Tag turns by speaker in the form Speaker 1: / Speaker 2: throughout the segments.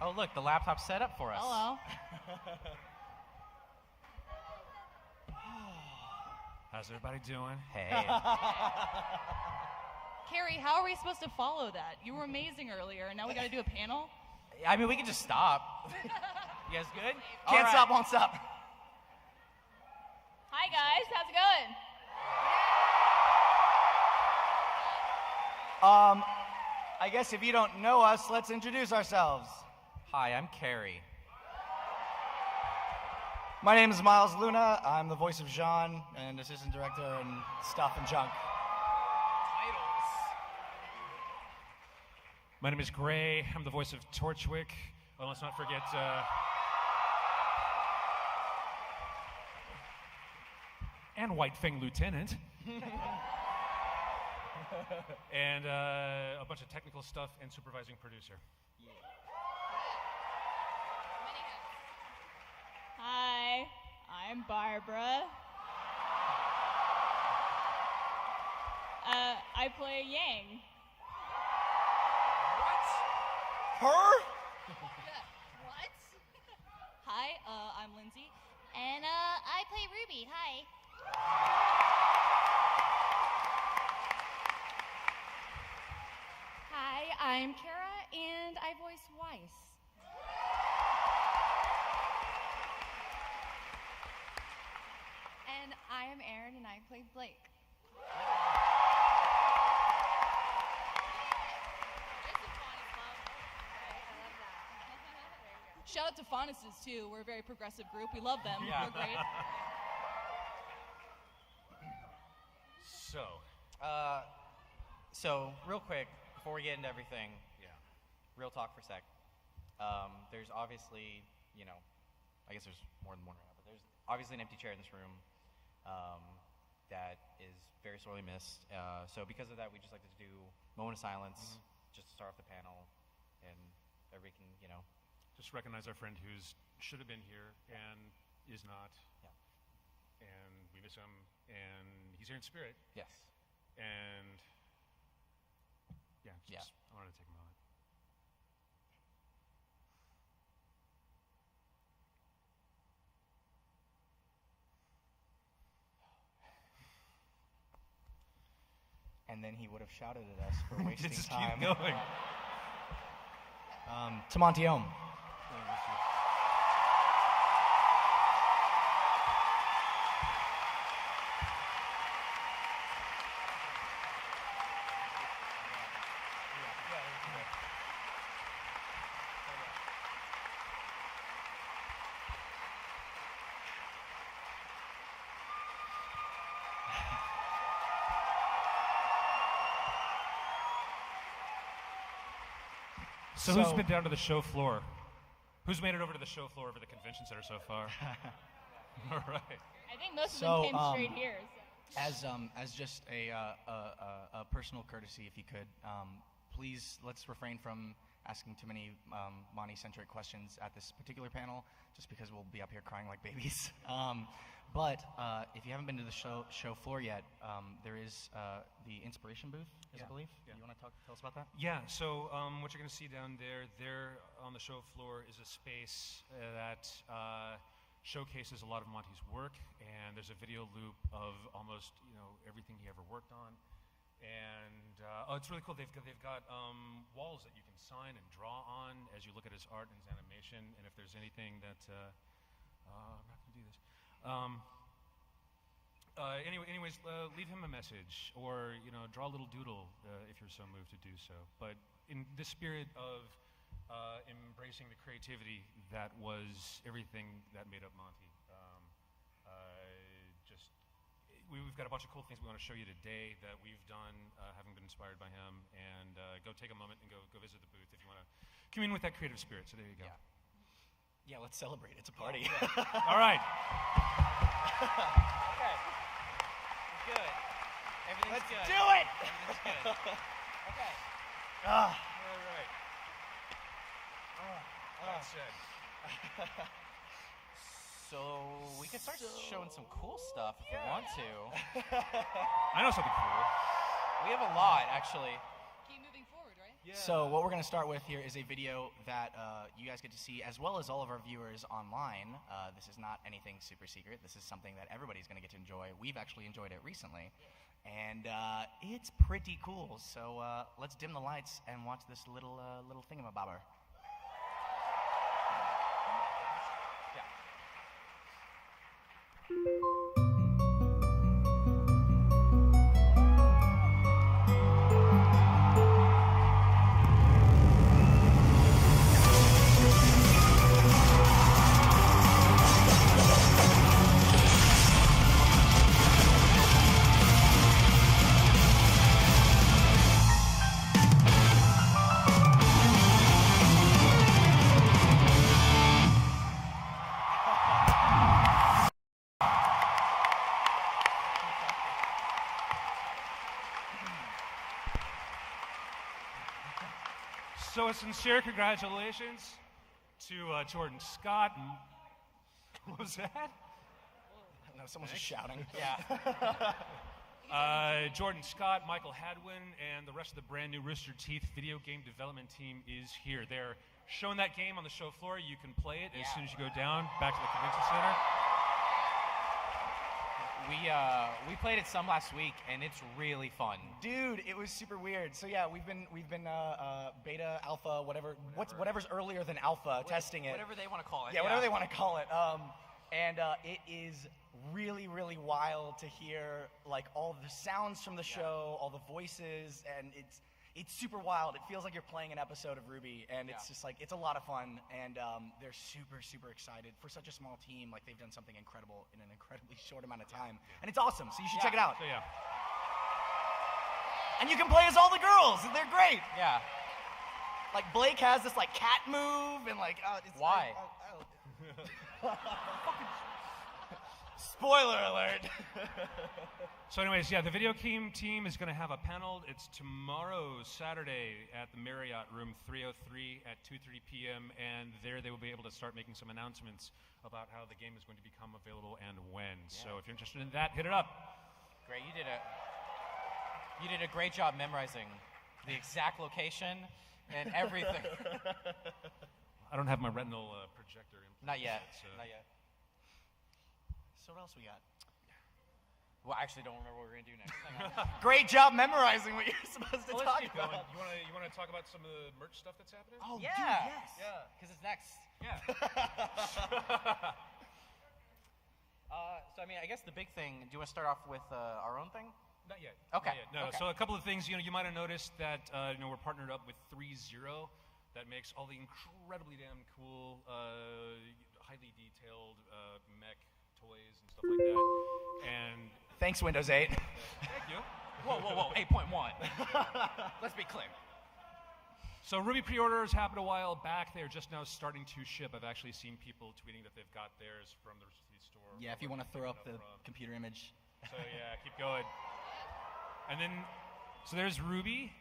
Speaker 1: Oh, look, the laptop's set up for us.
Speaker 2: Hello.
Speaker 3: How's everybody doing?
Speaker 1: Hey.
Speaker 2: Carrie, how are we supposed to follow that? You were amazing earlier, and now we got to do a panel?
Speaker 1: I mean, we can just stop. You guys good?
Speaker 4: Can't stop, won't stop.
Speaker 2: Hi, guys. How's it going?
Speaker 4: I guess if you don't know us, let's introduce ourselves.
Speaker 1: Hi, I'm Carrie.
Speaker 4: My name is Miles Luna. I'm the voice of Jean and assistant director and stuff and junk.
Speaker 3: My name is Gray. I'm the voice of Torchwick. Oh, let's not forget. And White Fang Lieutenant. And a bunch of technical stuff and supervising producer.
Speaker 2: Hi, I'm Barbara. I play Yang.
Speaker 4: Her?
Speaker 2: What? Hi, I'm Lindsay.
Speaker 5: And I play Ruby. Hi.
Speaker 6: Hi, I'm Kara, and I voice Weiss. And I am Erin, and I play Blake.
Speaker 2: Shout out to Faunus's, too. We're a very progressive group. We love them.
Speaker 1: Yeah.
Speaker 2: They're great.
Speaker 1: So real quick, before we get into everything, real talk for a sec. There's obviously, I guess there's more than one right now, but there's obviously an empty chair in this room that is very sorely missed. So because of that, we just like to do a moment of silence, just to start off the panel, and everybody can,
Speaker 3: Just recognize our friend who's should have been here and is not.
Speaker 1: Yeah.
Speaker 3: And we miss him. And he's here in spirit.
Speaker 1: Yes.
Speaker 3: And I wanted to take a moment.
Speaker 4: And then he would have shouted at us for wasting
Speaker 3: Just
Speaker 4: time.
Speaker 3: keep going.
Speaker 4: Tamonti Ohm.
Speaker 3: So who's been down to the show floor? Who's made it over to the show floor over the convention center so far? All right.
Speaker 2: I think most of them came straight here. So.
Speaker 4: As just a personal courtesy, if you could, please let's refrain from asking too many Monty-centric questions at this particular panel, just because we'll be up here crying like babies. But if you haven't been to the show floor yet, there is the inspiration booth, I believe.
Speaker 3: Yeah.
Speaker 4: You want to tell us about that?
Speaker 3: Yeah, so what you're going to see down there on the show floor is a space that showcases a lot of Monty's work, and there's a video loop of almost everything he ever worked on. And it's really cool. They've got walls that you can sign and draw on as you look at his art and his animation. And if there's anything that I'm not going to do this. Anyways, leave him a message, or draw a little doodle if you're so moved to do so. But in the spirit of embracing the creativity that was everything that made up Monty, we've got a bunch of cool things we want to show you today that we've done, having been inspired by him. And go take a moment and go visit the booth if you want to commune with that creative spirit. So there you go.
Speaker 4: Yeah, let's celebrate. It's a party.
Speaker 3: All right.
Speaker 1: Okay. Good. Everything's good.
Speaker 4: Do it!
Speaker 1: Everything's good. Okay.
Speaker 3: All right. That said.
Speaker 1: So we could start showing some cool stuff if we want to.
Speaker 3: I know something cool.
Speaker 1: We have a lot, actually.
Speaker 2: Keep moving forward, right?
Speaker 4: So what we're going to start with here is a video that you guys get to see, as well as all of our viewers online. This is not anything super secret. This is something that everybody's going to get to enjoy. We've actually enjoyed it recently, and it's pretty cool. So let's dim the lights and watch this little thingamabobber.
Speaker 3: So a sincere congratulations to Jordan Scott. What was that?
Speaker 4: No, someone's just shouting.
Speaker 3: Jordan Scott, Michael Hadwin, and the rest of the brand new Rooster Teeth video game development team is here. They're showing that game on the show floor. You can play it as soon as you go down back to the convention center.
Speaker 1: We played it some last week, and it's really fun.
Speaker 4: Dude, it was super weird. So yeah, we've been beta, alpha, whatever's earlier than alpha, testing it.
Speaker 1: Whatever they want to call it.
Speaker 4: Yeah, whatever they want to call it. And it is really, really wild to hear like all the sounds from the show, all the voices, and it's super wild. It feels like you're playing an episode of RWBY, and it's just like, it's a lot of fun, and they're super, super excited. For such a small team, like they've done something incredible in an incredibly short amount of time. And it's awesome, so you should check it out.
Speaker 3: So yeah.
Speaker 4: And you can play as all the girls, and they're great.
Speaker 1: Yeah.
Speaker 4: Like Blake has this like cat move, and like, it's
Speaker 1: Why?
Speaker 4: Spoiler alert.
Speaker 3: So anyways, yeah, the video game team is going to have a panel. It's tomorrow, Saturday, at the Marriott Room 303 at 2:30 p.m. And there they will be able to start making some announcements about how the game is going to become available and when. Yeah. So if you're interested in that, hit it up.
Speaker 1: Great, you did a great job memorizing the exact location and everything.
Speaker 3: I don't have my retinal projector in place.
Speaker 1: Not yet.
Speaker 3: So.
Speaker 1: Not yet.
Speaker 4: So what else we got?
Speaker 1: Well, I actually don't remember what we're gonna do next. Hang on.
Speaker 4: Great job memorizing what you're supposed to
Speaker 3: Well,
Speaker 4: talk
Speaker 3: let's keep
Speaker 4: about.
Speaker 3: going. You want to talk about some of the merch stuff that's happening?
Speaker 4: Oh,
Speaker 1: Yeah.
Speaker 4: dude, yes.
Speaker 1: Yeah, because it's next.
Speaker 3: Yeah.
Speaker 1: So I mean, I guess the big thing. Do you want to start off with our own thing?
Speaker 3: Not yet.
Speaker 1: Okay.
Speaker 3: Not yet. No.
Speaker 1: Okay.
Speaker 3: So a couple of things. You might have noticed that we're partnered up with 3-0. That makes all the incredibly damn cool, highly detailed mech toys and stuff like that. And
Speaker 4: Thanks, Windows 8.
Speaker 3: thank you.
Speaker 1: Whoa, 8.1. Let's be clear.
Speaker 3: So RWBY pre-orders happened a while back. They're just now starting to ship. I've actually seen people tweeting that they've got theirs from the store.
Speaker 4: Yeah, if you want to throw up the computer image.
Speaker 3: So yeah, keep going. And then, so there's RWBY.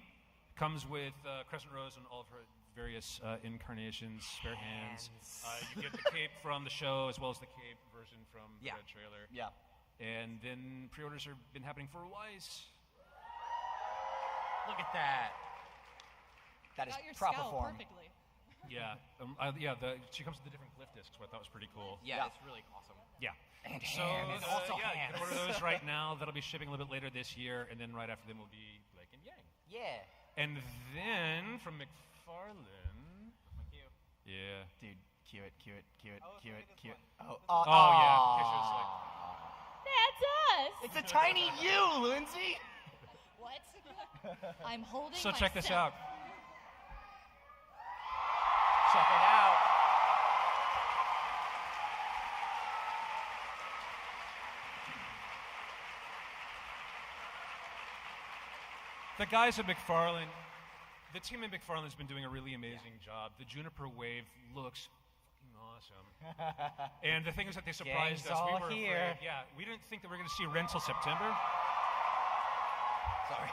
Speaker 3: Comes with Crescent Rose and all of her various incarnations, spare hands. You get the cape from the show as well as the cape version from the red trailer.
Speaker 4: Yeah.
Speaker 3: And then pre-orders have been happening for Weiss.
Speaker 1: Look at that.
Speaker 4: That is
Speaker 2: Got your
Speaker 4: proper
Speaker 2: scowl
Speaker 4: form.
Speaker 2: perfectly.
Speaker 3: Yeah. She comes with the different glyph discs, what I thought was pretty cool.
Speaker 1: Yeah, it's really awesome.
Speaker 3: Yeah.
Speaker 4: And
Speaker 3: So
Speaker 4: hands.
Speaker 1: also
Speaker 3: yeah, you
Speaker 1: hands.
Speaker 3: can order those right now. That'll be shipping a little bit later this year, and then right after them will be Blake and Yang.
Speaker 1: Yeah.
Speaker 3: And then from McFarlane.
Speaker 1: Thank you.
Speaker 3: Yeah.
Speaker 4: Dude, cue it.
Speaker 1: Oh, it's
Speaker 4: Yeah.
Speaker 3: Oh, yeah. Kisha's like,
Speaker 5: That's us.
Speaker 4: It's a tiny you, Lindsay.
Speaker 5: What? I'm holding
Speaker 3: so check this out.
Speaker 1: Check it out.
Speaker 3: The guys at McFarlane, the team at McFarlane has been doing a really amazing job. The Juniper Wave looks fucking awesome. And the thing is that they surprised
Speaker 1: Gang's
Speaker 3: us. We
Speaker 1: all
Speaker 3: were
Speaker 1: here.
Speaker 3: afraid. Yeah, we didn't think that we were going to see Ren till September.
Speaker 4: Sorry.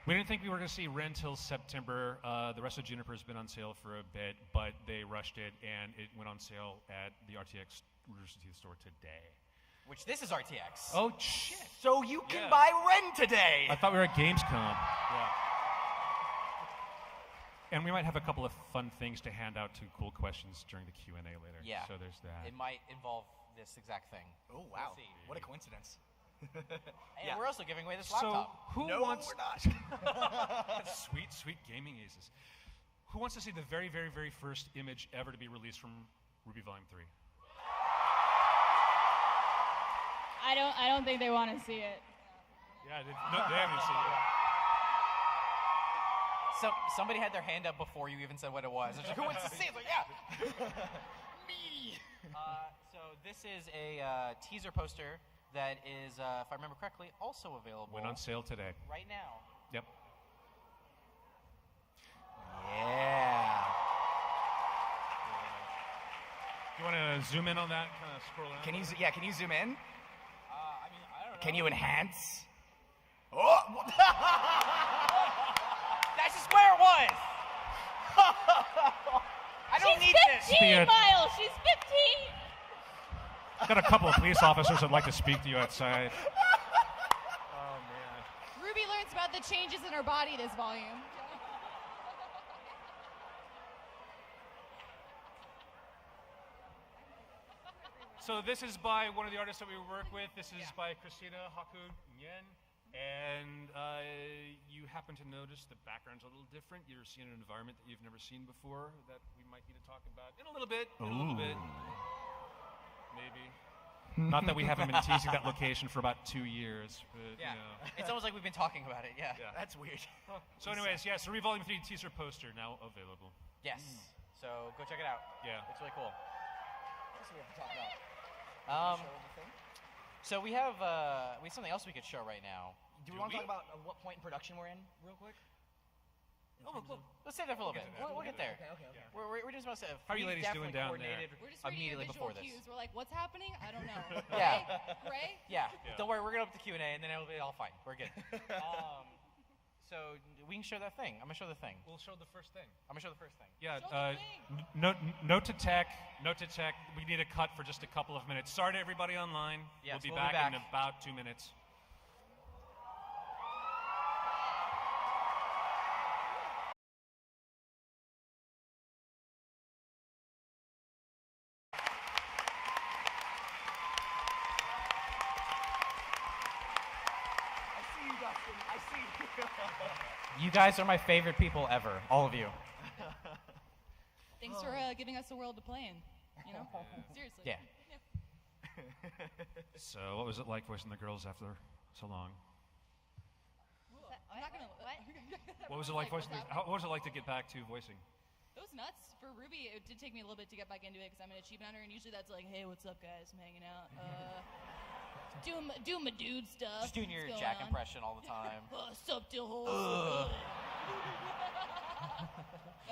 Speaker 3: We didn't think we were going to see Ren till September. The rest of Juniper has been on sale for a bit, but they rushed it, and it went on sale at the RTX Rooster Teeth store today.
Speaker 1: which this is RTX.
Speaker 3: Oh, shit.
Speaker 4: So you can
Speaker 3: Yeah.
Speaker 4: buy Ren today.
Speaker 3: I thought we were at Gamescom. Yeah. And we might have a couple of fun things to hand out to cool questions during the Q&A later.
Speaker 1: Yeah.
Speaker 3: So there's that.
Speaker 1: It might involve this exact thing.
Speaker 4: Oh, wow.
Speaker 1: We'll see.
Speaker 4: What a coincidence.
Speaker 1: And we're also giving away this
Speaker 3: So
Speaker 1: laptop.
Speaker 3: who
Speaker 4: No,
Speaker 3: wants...
Speaker 4: we're not.
Speaker 3: Sweet, sweet gaming aces. Who wants to see the very, very, very first image ever to be released from RWBY Volume 3?
Speaker 2: I don't think they want to see it.
Speaker 3: Yeah, they haven't seen it.
Speaker 1: So somebody had their hand up before you even said what it was. It's like, who wants to see it? It's like, yeah. Me. So this is a teaser poster that is, if I remember correctly, also available.
Speaker 3: Went on sale today.
Speaker 1: Right now.
Speaker 3: Yep.
Speaker 1: Yeah.
Speaker 3: You want to zoom in on that? Kind of scroll down.
Speaker 4: Can you zoom in?
Speaker 1: I mean, I don't know.
Speaker 4: Can you enhance? Oh!
Speaker 1: That's just where it was. I don't need this.
Speaker 2: 15, Miles. She's 15.
Speaker 3: Got a couple of police officers that'd like to speak to you outside.
Speaker 1: Oh man.
Speaker 6: Ruby learns about the changes in her body this volume.
Speaker 3: So this is by one of the artists that we work with. This is by Christina Haku Nguyen. And you happen to notice the background's a little different. You're seeing an environment that you've never seen before that we might need to talk about in a little bit. Maybe. Not that we haven't been teasing that location for about 2 years. But,
Speaker 1: Yeah.
Speaker 3: you know.
Speaker 1: It's almost like we've been talking about it. Yeah.
Speaker 4: That's weird.
Speaker 3: So anyways, yeah, so RWBY Volume 3 teaser poster now available.
Speaker 1: Yes. So go check it out.
Speaker 3: Yeah.
Speaker 1: It's really cool.
Speaker 4: What else do we have to talk about?
Speaker 1: So we have something else we could show right now.
Speaker 4: Do we want to talk about what point in production we're in, real quick?
Speaker 1: Let's save that for a little bit. We'll get there.
Speaker 4: Okay.
Speaker 1: We're just about to.
Speaker 3: How are you ladies doing down there?
Speaker 6: We're just reading
Speaker 1: Immediately
Speaker 6: visual
Speaker 1: before this.
Speaker 6: cues. We're like, what's happening? I don't know.
Speaker 1: Yeah.
Speaker 6: Ray?
Speaker 1: Yeah.
Speaker 3: Yeah.
Speaker 1: Don't worry, we're gonna open the Q&A and then it'll be all fine. We're good. So we can show that thing. I'm gonna show the thing.
Speaker 3: We'll show the first thing.
Speaker 1: I'm gonna show the first thing.
Speaker 3: Yeah,
Speaker 6: Show the thing.
Speaker 3: note to tech. We need a cut for just a couple of minutes. Sorry to everybody online.
Speaker 1: Yes,
Speaker 3: we'll be
Speaker 1: we'll be
Speaker 3: back in
Speaker 1: back.
Speaker 3: about 2 minutes.
Speaker 4: I see you, Dustin. I see you.
Speaker 1: You guys are my favorite people ever. All of you.
Speaker 2: Thanks for giving us a world to play in. You know? Seriously.
Speaker 1: Yeah.
Speaker 3: So, what was it like voicing the girls after so long?
Speaker 2: I'm not gonna. What?
Speaker 3: What was it like voicing? What was it like to get back to voicing?
Speaker 2: It was nuts. For RWBY, it did take me a little bit to get back into it because I'm an achievement hunter, and usually that's like, hey, what's up, guys? I'm hanging out. Doing my dude stuff.
Speaker 1: Just doing your
Speaker 2: What's
Speaker 1: Jack
Speaker 2: going on?
Speaker 1: impression all the time.
Speaker 2: Sup, dill holes.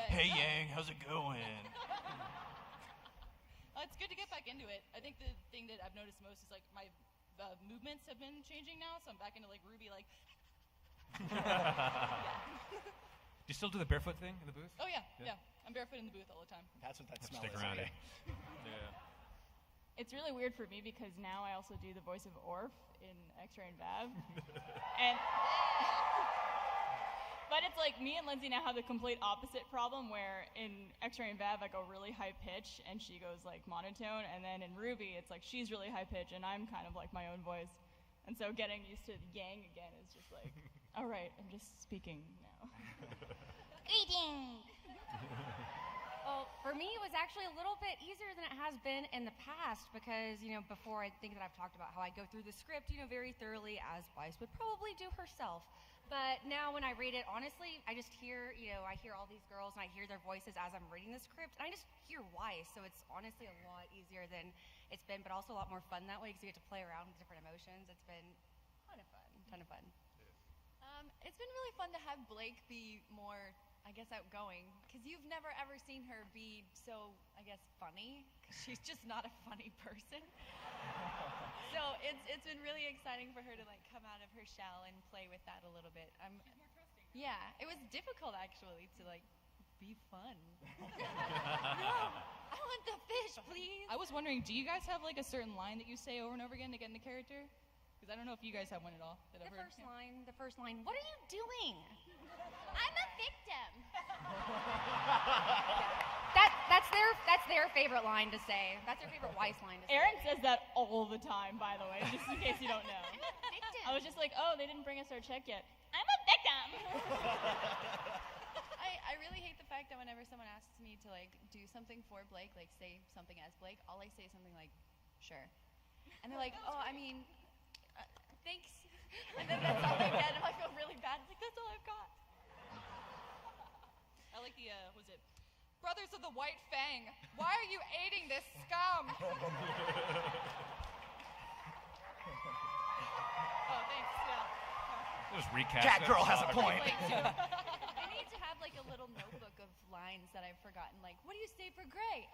Speaker 1: Hey Yang, how's it going?
Speaker 2: It's good to get back into it. I think the thing that I've noticed most is like my movements have been changing now, so I'm back into like RWBY, like.
Speaker 3: Do you still do the barefoot thing in the booth?
Speaker 2: Oh yeah. I'm barefoot in the booth all the time.
Speaker 4: That's what that smell
Speaker 3: Stick
Speaker 4: is.
Speaker 3: around.
Speaker 4: Okay.
Speaker 3: Yeah.
Speaker 7: It's really weird for me because now I also do the voice of Orf in X-Ray and Vav. And but it's like me and Lindsay now have the complete opposite problem where in X-Ray and Vav I go really high pitch and she goes like monotone, and then in RWBY it's like she's really high pitch and I'm kind of like my own voice. And so getting used to Yang again is just like, all right, I'm just speaking now.
Speaker 5: Greetings.
Speaker 6: Well, for me, it was actually a little bit easier than it has been in the past because, before I think that I've talked about how I go through the script, very thoroughly as Weiss would probably do herself. But now when I read it, honestly, I just hear, I hear all these girls and I hear their voices as I'm reading the script, and I just hear Weiss. So it's honestly a lot easier than it's been, but also a lot more fun that way because you get to play around with different emotions. It's been ton of fun.
Speaker 8: It's been really fun to have Blake be more, I guess, outgoing, because you've never ever seen her be so, I guess, funny, because she's just not a funny person. So it's been really exciting for her to like come out of her shell and play with that a little bit. Yeah, it was difficult actually to like be fun. No, I want the fish, please.
Speaker 2: I was wondering, do you guys have like a certain line that you say over and over again to get into character? Because I don't know if you guys have one at all.
Speaker 6: The first line, what are you doing?
Speaker 5: I'm a victim.
Speaker 6: That's their favorite line to say. That's their favorite Weiss line to say.
Speaker 7: Erin says that all the time, by the way, just in case you don't know.
Speaker 5: I'm a victim.
Speaker 7: I was just like, oh, they didn't bring us our check yet. I'm a victim.
Speaker 8: I really hate the fact that whenever someone asks me to like do something for Blake, like say something as Blake, all I say is something like, sure. And they're like, oh, I mean, thanks. And then that's all I get. And I feel really bad. It's like, that's all I've got.
Speaker 2: I like the, was it Brothers of the White Fang? Why are you aiding this scum? Oh, thanks, yeah.
Speaker 3: Just recast.
Speaker 4: Cat girl has a point.
Speaker 8: Like, I need to have like a little notebook of lines that I've forgotten. Like, what do you say for Gray?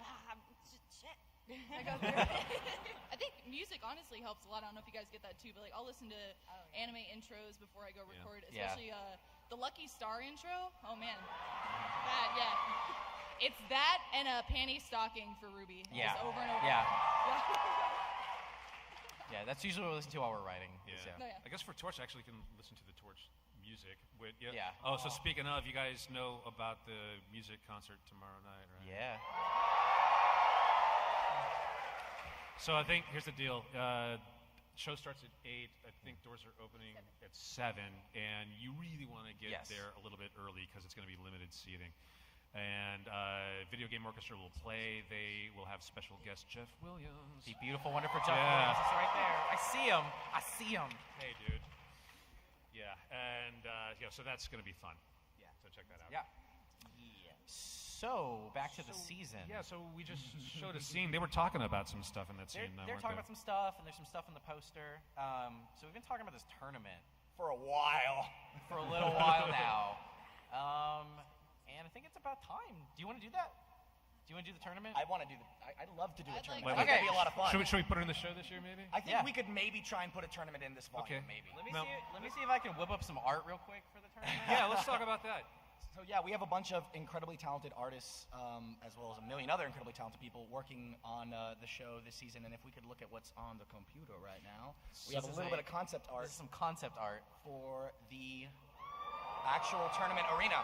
Speaker 8: Shit. I go through it.
Speaker 2: I think music honestly helps a lot. I don't know if you guys get that too, but like I'll listen to anime intros before I go record, especially the Lucky Star intro. Oh man, that it's that and a panty stocking for Ruby.
Speaker 1: Yeah.
Speaker 2: Just over and over.
Speaker 1: Yeah. Yeah, that's usually what we listen to while we're writing.
Speaker 3: Yeah.
Speaker 2: No, yeah.
Speaker 3: I guess for Torch, actually, you can listen to the Torch music.
Speaker 1: Yeah.
Speaker 3: Oh, so speaking of, you guys know about the music concert tomorrow night, right?
Speaker 1: Yeah.
Speaker 3: So I think here's the deal. Show starts at 8. I think doors are opening at 7, and you really want to get there a little bit early because it's going to be limited seating. And Video Game Orchestra will play. They will have special guest Jeff Williams.
Speaker 1: The beautiful, wonderful Jeff Williams is right there. I see him.
Speaker 3: Hey, dude. Yeah, and so that's going to be fun.
Speaker 1: Yeah.
Speaker 3: So check that out.
Speaker 1: Yeah. So back to the season.
Speaker 3: Yeah, so we just showed a scene. They were talking about some stuff in that scene.
Speaker 1: They're talking about some stuff, and there's some stuff in the poster. So we've been talking about this tournament
Speaker 4: For a while.
Speaker 1: for a little while now. And I think it's about time. Do you want to do that? Do you want to do the tournament?
Speaker 4: I want to do I'd love to do a
Speaker 2: I'd like
Speaker 4: tournament.
Speaker 1: to.
Speaker 4: I think that'd be a lot of fun.
Speaker 3: Should we put it in the show this year, maybe?
Speaker 4: I think we could maybe try and put a tournament in this volume,
Speaker 3: Okay.
Speaker 4: maybe.
Speaker 1: Let me see if I can whip up some art real quick for the tournament.
Speaker 3: Yeah, let's talk about that.
Speaker 4: So yeah, we have a bunch of incredibly talented artists, as well as a million other incredibly talented people working on the show this season. And if we could look at what's on the computer right now, we have a little bit of concept art.
Speaker 1: This is some concept art
Speaker 4: For the actual tournament arena.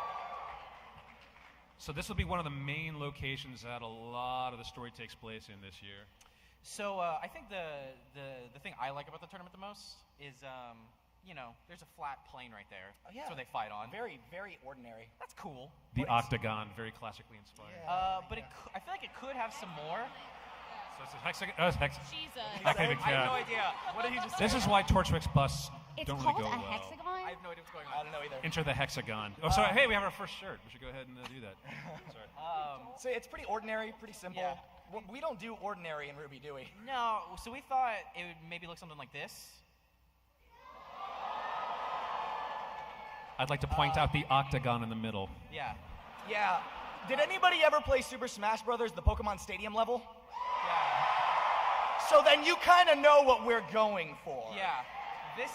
Speaker 3: So this will be one of the main locations that a lot of the story takes place in this year.
Speaker 1: So I think the thing I like about the tournament the most is, there's a flat plane right there.
Speaker 4: Yeah.
Speaker 1: That's what they fight on.
Speaker 4: Very, very ordinary.
Speaker 1: That's cool.
Speaker 3: The octagon, very classically inspired.
Speaker 4: Yeah.
Speaker 1: But I feel like it could have some more.
Speaker 3: So it's a hexagon. Jesus.
Speaker 2: Jesus.
Speaker 3: I can't even
Speaker 1: I have
Speaker 3: count.
Speaker 1: no idea. What did he just say?
Speaker 3: This is why Torchwick's busts
Speaker 6: It's
Speaker 3: don't
Speaker 6: called
Speaker 3: really go
Speaker 6: a
Speaker 3: well.
Speaker 6: hexagon?
Speaker 1: I have no idea what's going
Speaker 4: I
Speaker 1: on.
Speaker 4: don't know either.
Speaker 3: Enter the hexagon. Oh, sorry. Hey, we have our first shirt. We should go ahead and do that. Sorry.
Speaker 4: So it's pretty ordinary, pretty simple.
Speaker 1: Yeah.
Speaker 4: We don't do ordinary in RWBY, do we?
Speaker 1: No, so we thought it would maybe look something like this.
Speaker 3: I'd like to point out the octagon in the middle.
Speaker 1: Yeah.
Speaker 4: Yeah. Did anybody ever play Super Smash Brothers, the Pokemon Stadium level?
Speaker 1: Yeah.
Speaker 4: So then you kind of know what we're going for.
Speaker 1: Yeah. This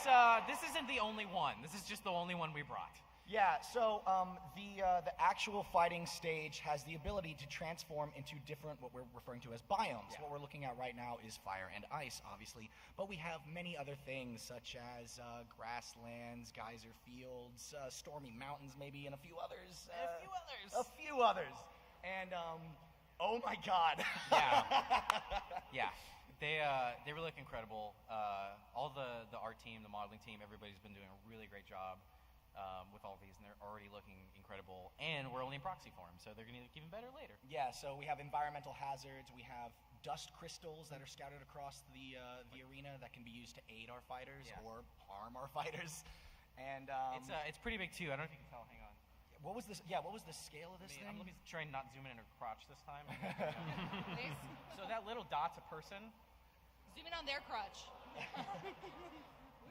Speaker 1: isn't the only one. This is just the only one we brought.
Speaker 4: Yeah, so the actual fighting stage has the ability to transform into different, what we're referring to as biomes.
Speaker 1: Yeah.
Speaker 4: What we're looking at right now is fire and ice, obviously, but we have many other things such as grasslands, geyser fields, stormy mountains maybe, and a few others. A few others. And, oh my god.
Speaker 1: Yeah. They really look incredible. All the art team, the modeling team, everybody's been doing a really great job. With all these, and they're already looking incredible. And we're only in proxy form, so they're going to look even better later.
Speaker 4: Yeah, so we have environmental hazards. We have dust crystals that are scattered across the arena that can be used to aid our fighters or harm our fighters. And
Speaker 1: it's pretty big too. I don't know if you can tell. Hang on.
Speaker 4: What was this? Yeah, what was the scale of this thing?
Speaker 1: Let me try and not zoom in her crotch this time. So that little dot's a person.
Speaker 2: Zoom in on their crotch.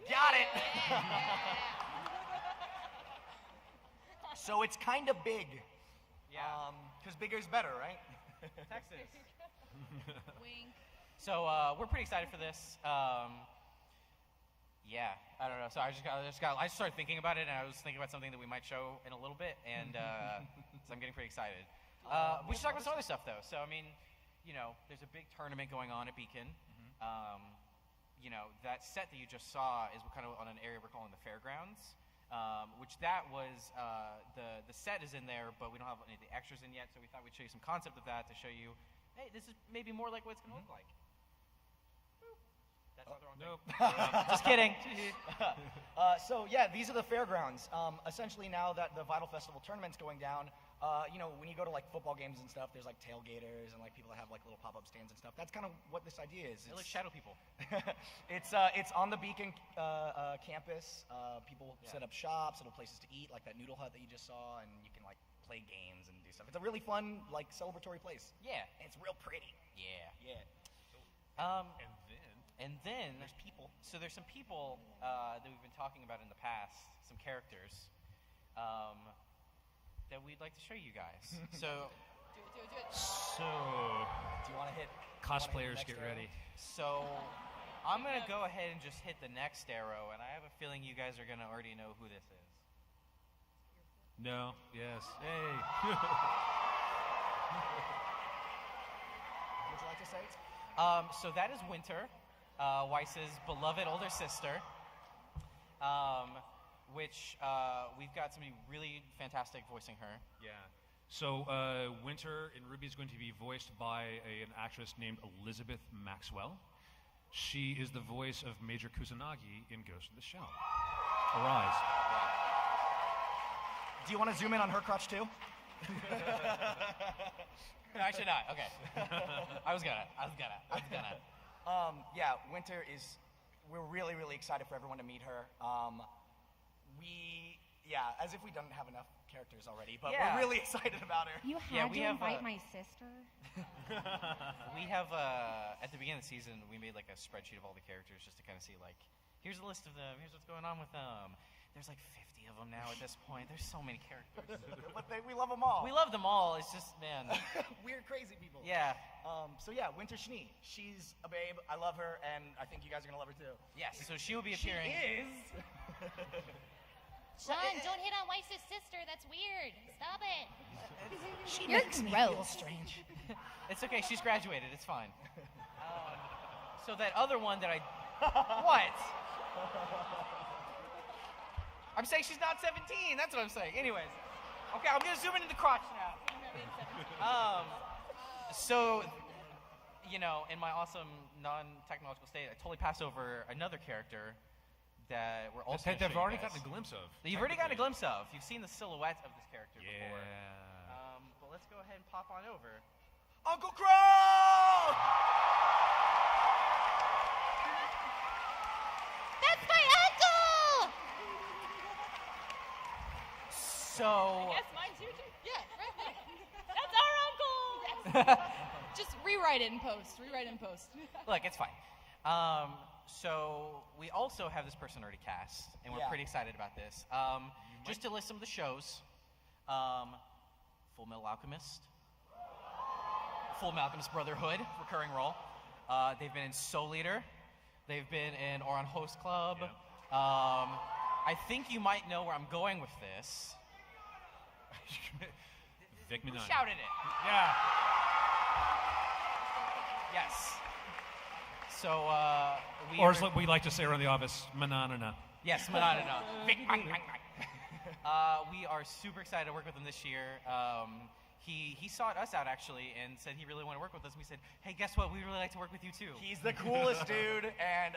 Speaker 4: Got it. So it's kind of big.
Speaker 1: Yeah.
Speaker 4: Because bigger's better, right?
Speaker 1: Texas.
Speaker 2: Wink.
Speaker 1: So we're pretty excited for this. Yeah, I don't know. So I just started thinking about it, and I was thinking about something that we might show in a little bit, and so I'm getting pretty excited. We should talk about some other stuff, though. So, I mean, there's a big tournament going on at Beacon. That set that you just saw is kind of on an area we're calling the Fairgrounds, which that was, the set is in there, but we don't have any of the extras in yet, so we thought we'd show you some concept of that to show you, hey, this is maybe more like what it's going to look like. That's not the wrong thing. Just kidding.
Speaker 9: So yeah, these are the fairgrounds. Essentially, now that the Vital Festival tournament's going down, when you go to like football games and stuff, there's like tailgaters and like people that have like little pop-up stands and stuff. That's kind of what this idea is.
Speaker 1: They're like shadow people.
Speaker 9: It's on the Beacon campus. People set up shops, little places to eat, like that noodle hut that you just saw, and you can like play games and do stuff. It's a really fun, like celebratory place.
Speaker 1: Yeah,
Speaker 9: and it's real pretty.
Speaker 1: Yeah.
Speaker 9: And
Speaker 1: then
Speaker 9: there's people.
Speaker 1: So there's some people that we've been talking about in the past, some characters that we'd like to show you guys. So,
Speaker 2: Do it.
Speaker 3: So,
Speaker 9: do you want to hit?
Speaker 3: cosplayers, get ready.
Speaker 1: So, I'm gonna go ahead and just hit the next arrow, and I have a feeling you guys are gonna already know who this is.
Speaker 3: No. Yes. Hey.
Speaker 9: Would you like to say it?
Speaker 1: So that is Winter, Weiss's beloved older sister, which we've got somebody really fantastic voicing her.
Speaker 3: Yeah. So Winter in RWBY is going to be voiced by an actress named Elizabeth Maxwell. She is the voice of Major Kusanagi in Ghost in the Shell. Arise.
Speaker 9: Do you want to zoom in on her crotch too?
Speaker 1: No, actually not. Okay. I was gonna.
Speaker 9: Yeah, Winter is. We're really, really excited for everyone to meet her. As if we don't have enough characters already, but we're really excited about her.
Speaker 6: You had to invite my sister?
Speaker 1: We have, at the beginning of the season, we made like a spreadsheet of all the characters just to kind of see like, here's a list of them, here's what's going on with them. There's like 50 of them now at this point. There's so many characters.
Speaker 9: But we love them all.
Speaker 1: We love them all. It's just, man.
Speaker 9: Weird, crazy people.
Speaker 1: Yeah.
Speaker 9: Winter Schnee. She's a babe. I love her, and I think you guys are going to love her too.
Speaker 1: Yes, so she will be appearing.
Speaker 9: She is.
Speaker 5: Sean, don't hit on Weiss's sister. That's weird. Stop it.
Speaker 9: You're gross. Me feel strange.
Speaker 1: It's okay. She's graduated. It's fine. So that other one that I... What? I'm saying she's not 17. That's what I'm saying. Anyways. Okay, I'm going to zoom into the crotch now. So, in my awesome non-technological state, I totally passed over another character that we're also
Speaker 3: that they've already gotten a glimpse of.
Speaker 1: That you've already gotten a glimpse of. You've seen the silhouette of this character before. But let's go ahead and pop on over.
Speaker 9: Uncle Crow!
Speaker 5: That's my uncle!
Speaker 1: So...
Speaker 2: Yes, mine too. Yeah, right there. That's our uncle! Just rewrite it in post.
Speaker 1: Look, it's fine. So we also have this person already cast, and we're pretty excited about this. Just to list some of the shows, Full Metal Alchemist, Full Metal Alchemist Brotherhood, recurring role. They've been in Soul Eater. They've been in Oran Host Club.
Speaker 3: Yeah.
Speaker 1: I think you might know where I'm going with this.
Speaker 3: Vic
Speaker 1: Who
Speaker 3: Mignogna.
Speaker 1: shouted it?
Speaker 3: Yeah.
Speaker 1: Yes. So
Speaker 3: Or as we like to say around the office, manana.
Speaker 1: Yes, Manana. We are super excited to work with him this year. He sought us out actually and said he really wanted to work with us. And we said, hey, guess what? We'd really like to work with you too.
Speaker 9: He's the coolest dude, and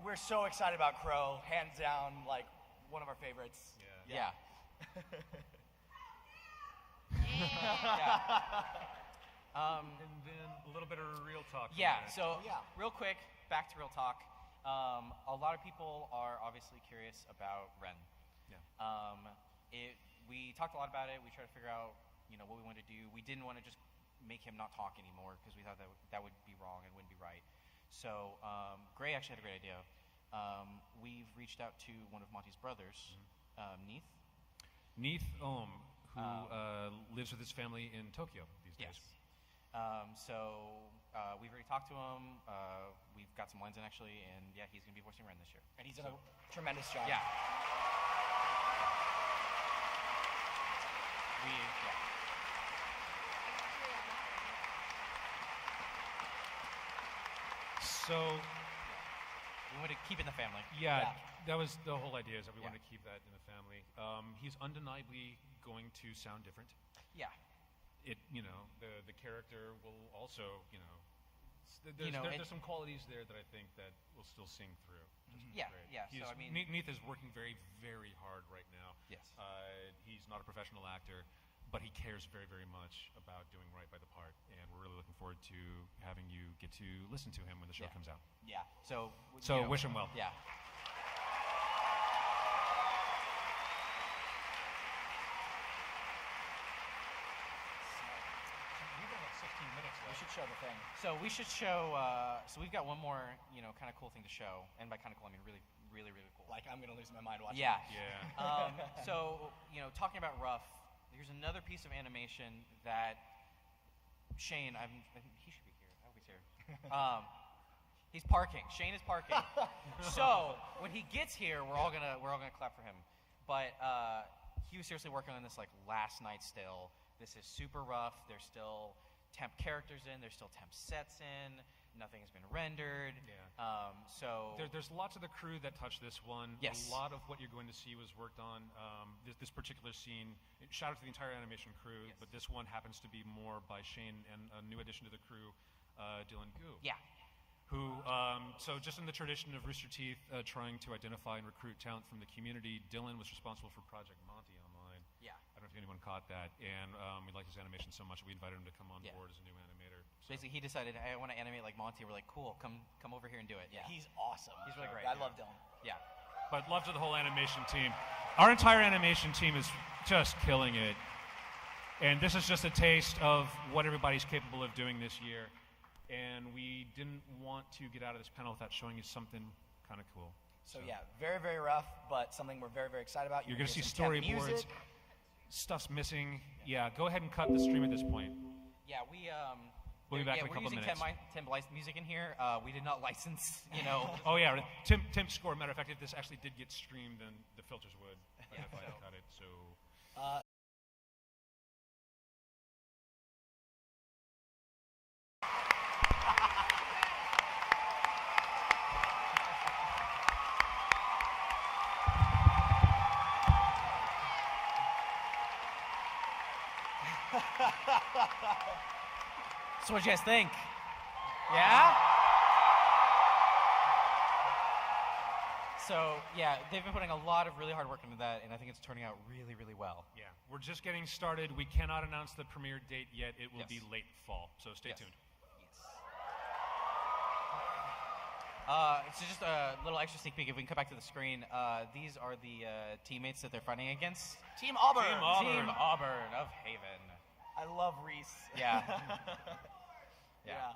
Speaker 9: we're so excited about Crow. Hands down, like one of our favorites.
Speaker 1: Yeah.
Speaker 3: And then a little bit of real talk.
Speaker 1: Real quick, back to real talk. A lot of people are obviously curious about Ren. We talked a lot about it. We tried to figure out, what we wanted to do. We didn't want to just make him not talk anymore because we thought that would be wrong and wouldn't be right. So Gray actually had a great idea. We've reached out to one of Monty's brothers, Neith.
Speaker 3: Neith Ohm, who lives with his family in Tokyo these days.
Speaker 1: We've already talked to him. We've got some lines in actually, and yeah, he's going to be voicing Ren this year.
Speaker 9: And he's done a tremendous job.
Speaker 1: Yeah.
Speaker 3: So
Speaker 1: we want to keep it in the family.
Speaker 3: Yeah, that was the whole idea, is that we want to keep that in the family. He's undeniably going to sound different.
Speaker 1: Yeah.
Speaker 3: The character will also, there's some qualities there that I think that will still sing through.
Speaker 1: Yeah.
Speaker 3: So I mean, Neith is working very, very hard right now.
Speaker 1: Yes.
Speaker 3: He's not a professional actor, but he cares very, very much about doing right by the part, and we're really looking forward to having you get to listen to him when the show comes out.
Speaker 1: Yeah. So
Speaker 3: wish him well.
Speaker 1: Yeah.
Speaker 9: We should show the thing.
Speaker 1: So we should show. So we've got one more, kind of cool thing to show, and by kind of cool, I mean really, really, really cool.
Speaker 9: Like I'm gonna lose my mind watching.
Speaker 1: Yeah.
Speaker 3: Yeah.
Speaker 1: Talking about Rough, here's another piece of animation that Shane. I think he should be here. I hope he's here. He's parking. Shane is parking. So when he gets here, we're all gonna clap for him. But he was seriously working on this like last night still. This is super rough. There's still temp characters in. There's still temp sets in. Nothing has been rendered.
Speaker 3: Yeah. There's lots of the crew that touched this one.
Speaker 1: Yes.
Speaker 3: A lot of what you're going to see was worked on. This particular scene. Shout out to the entire animation crew,
Speaker 1: Yes.
Speaker 3: but this one happens to be more by Shane and a new addition to the crew, Dylan Gu.
Speaker 1: Yeah.
Speaker 3: Who, so just in the tradition of Rooster Teeth trying to identify and recruit talent from the community, Dylan was responsible for Project Monty Online.
Speaker 1: Yeah.
Speaker 3: I don't know if anyone caught that, and we like his animation so much we invited him to come on board as a new animator. So.
Speaker 1: Basically, he decided, hey, I want to animate like Monty. We're like, cool, come over here and do it. Yeah.
Speaker 9: He's awesome.
Speaker 1: He's really great.
Speaker 9: I love Dylan.
Speaker 1: Yeah.
Speaker 3: But love to the whole animation team. Our entire animation team is just killing it. And this is just a taste of what everybody's capable of doing this year. And we didn't want to get out of this panel without showing you something kind of cool.
Speaker 9: So yeah, very, very rough, but something we're very, very excited about.
Speaker 3: You're going to see storyboards. Stuff's missing. Yeah, go ahead and cut the stream at this point.
Speaker 1: Yeah,
Speaker 3: we'll be back in a couple
Speaker 1: we're using
Speaker 3: minutes.
Speaker 1: temp music in here. We did not license,
Speaker 3: Oh yeah, Tim score. Matter of fact, if this actually did get streamed, then the filters would if I cut it. So.
Speaker 1: So what do you guys think? Yeah? So, yeah, they've been putting a lot of really hard work into that, and I think it's turning out really, really well.
Speaker 3: Yeah, we're just getting started. We cannot announce the premiere date yet. It will be late fall, so stay tuned.
Speaker 1: It's just a little extra sneak peek. If we can come back to the screen, these are the teammates that they're fighting against.
Speaker 9: Team Auburn.
Speaker 1: Team Auburn of Haven.
Speaker 9: I love Reese.
Speaker 1: Yeah.
Speaker 9: Yeah.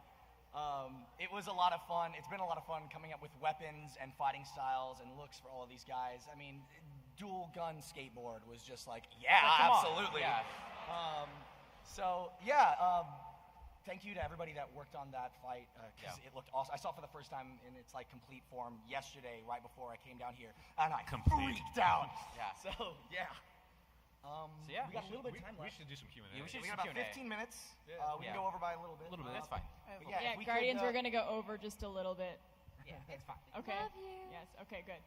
Speaker 9: It was a lot of fun. It's been a lot of fun coming up with weapons and fighting styles and looks for all of these guys. I mean, dual gun skateboard was just like, absolutely.
Speaker 1: Yeah.
Speaker 9: Thank you to everybody that worked on that fight because it looked awesome. I saw it for the first time in its like complete form yesterday, right before I came down here, and I freaked out.
Speaker 1: Yeah.
Speaker 9: So yeah. We got a little bit of time left.
Speaker 3: We should do some Q&A.
Speaker 1: Yeah, we should
Speaker 9: We
Speaker 1: do
Speaker 9: got
Speaker 1: some
Speaker 9: about
Speaker 1: Q&A.
Speaker 9: 15 minutes.
Speaker 1: Yeah.
Speaker 9: We can go over by a little bit.
Speaker 1: That's fine.
Speaker 9: Yeah, if we
Speaker 7: Guardians,
Speaker 9: could,
Speaker 7: we're going to go over just a little bit.
Speaker 1: Yeah, it's fine.
Speaker 7: Okay.
Speaker 6: Love you.
Speaker 7: Yes, okay, good.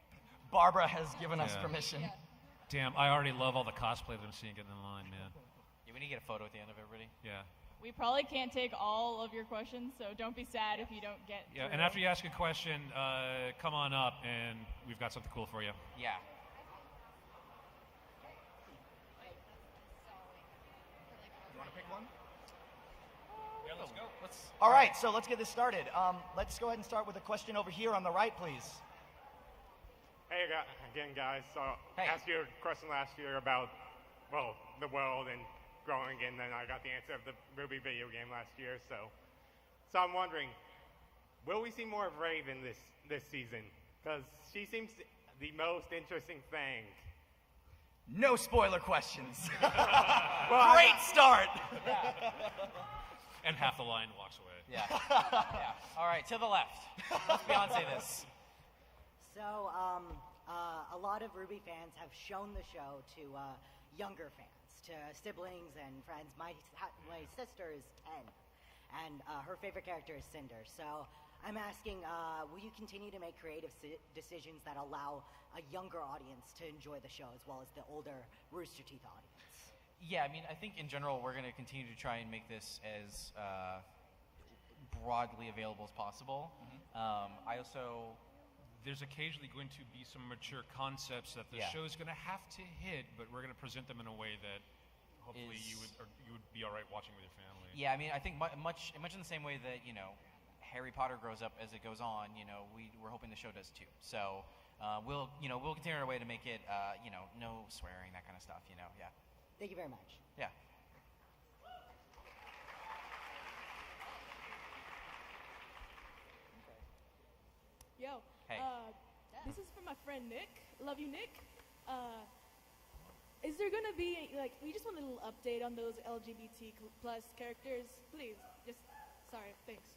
Speaker 9: Barbara has given us permission.
Speaker 7: Yeah.
Speaker 3: Damn, I already love all the cosplay that I'm seeing getting in line, man.
Speaker 1: Yeah, we need to get a photo at the end of everybody.
Speaker 3: Yeah.
Speaker 7: We probably can't take all of your questions, so don't be sad if you don't get
Speaker 3: Yeah,
Speaker 7: through.
Speaker 3: and after you ask a question, come on up, and we've got something cool for you.
Speaker 1: Yeah.
Speaker 9: You want to pick one?
Speaker 3: Yeah, let's go.
Speaker 9: All right, so let's get this started. Let's go ahead and start with a question over here on the right, please.
Speaker 10: Hey again, guys. So
Speaker 1: Hey.
Speaker 10: I asked you a question last year about, well, the world and growing, and then I got the answer of the RWBY video game last year. So I'm wondering, will we see more of Raven this season? Because she seems the most interesting thing.
Speaker 9: No spoiler questions.
Speaker 10: Well,
Speaker 9: Great start.
Speaker 3: And half the line walks away.
Speaker 1: Yeah. Yeah. All right, to the left. Let's Beyonce this.
Speaker 11: So, a lot of RWBY fans have shown the show to younger fans, to siblings and friends. My sister is 10, and her favorite character is Cinder. So I'm asking, will you continue to make creative decisions that allow a younger audience to enjoy the show as well as the older Rooster Teeth audience?
Speaker 1: Yeah, I mean, I think in general we're going to continue to try and make this as broadly available as possible. I also...
Speaker 3: There's occasionally going to be some mature concepts that the show is going to have to hit, but we're going to present them in a way that hopefully you would be all right watching with your family.
Speaker 1: Yeah, I mean, I think much in the same way that, you know, Harry Potter grows up as it goes on, you know, we're hoping the show does too. So we'll continue our way to make it, you know, no swearing, that kind of stuff, you know, yeah.
Speaker 11: Thank you very much.
Speaker 1: Yeah.
Speaker 12: Yo,
Speaker 1: hey.
Speaker 12: This is for my friend Nick. Love you, Nick. Is there gonna be, like, we just want a little update on those LGBT plus characters, please. Just, sorry, thanks.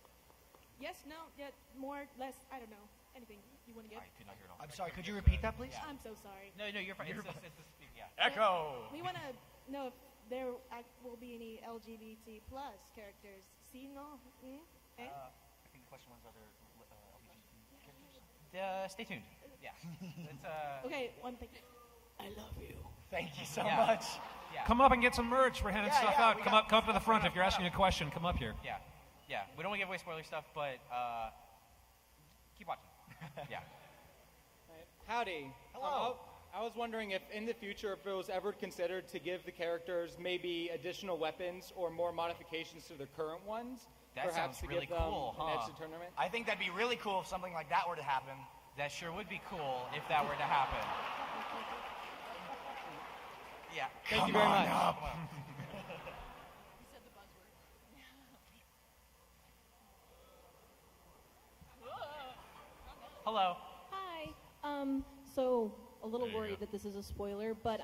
Speaker 12: Yes, no, yeah, more, less, I don't know, anything you want to get.
Speaker 1: I could not hear it all.
Speaker 9: I'm sorry, could you repeat that, please?
Speaker 1: Yeah.
Speaker 12: I'm so sorry.
Speaker 1: No, you're fine. Yeah.
Speaker 9: Echo!
Speaker 12: We want to know if there will be any LGBT plus characters. See, no? Eh?
Speaker 1: I think the question was, are there LGBT characters? Stay tuned. Yeah. It's,
Speaker 12: Okay, one thing. I love you.
Speaker 9: Thank you so much.
Speaker 1: Yeah.
Speaker 3: Come up and get some merch. We're handing stuff out. Come up to the front if you're asking a question. Come up here.
Speaker 1: Yeah. Yeah. We don't want to give away spoiler stuff, but keep watching. Yeah.
Speaker 13: Howdy.
Speaker 9: Hello.
Speaker 13: I was wondering if in the future, if it was ever considered to give the characters maybe additional weapons or more modifications to the current ones.
Speaker 1: That
Speaker 13: perhaps
Speaker 1: sounds
Speaker 13: to
Speaker 1: really
Speaker 13: give them
Speaker 1: cool,
Speaker 13: an edge
Speaker 1: huh?
Speaker 13: to tournament.
Speaker 9: I think that'd be really cool if something like that were to happen.
Speaker 1: That sure would be cool if that were to happen. Yeah.
Speaker 13: Thank you very much.
Speaker 1: Hello.
Speaker 12: Hi. So a little worried that this is a spoiler, but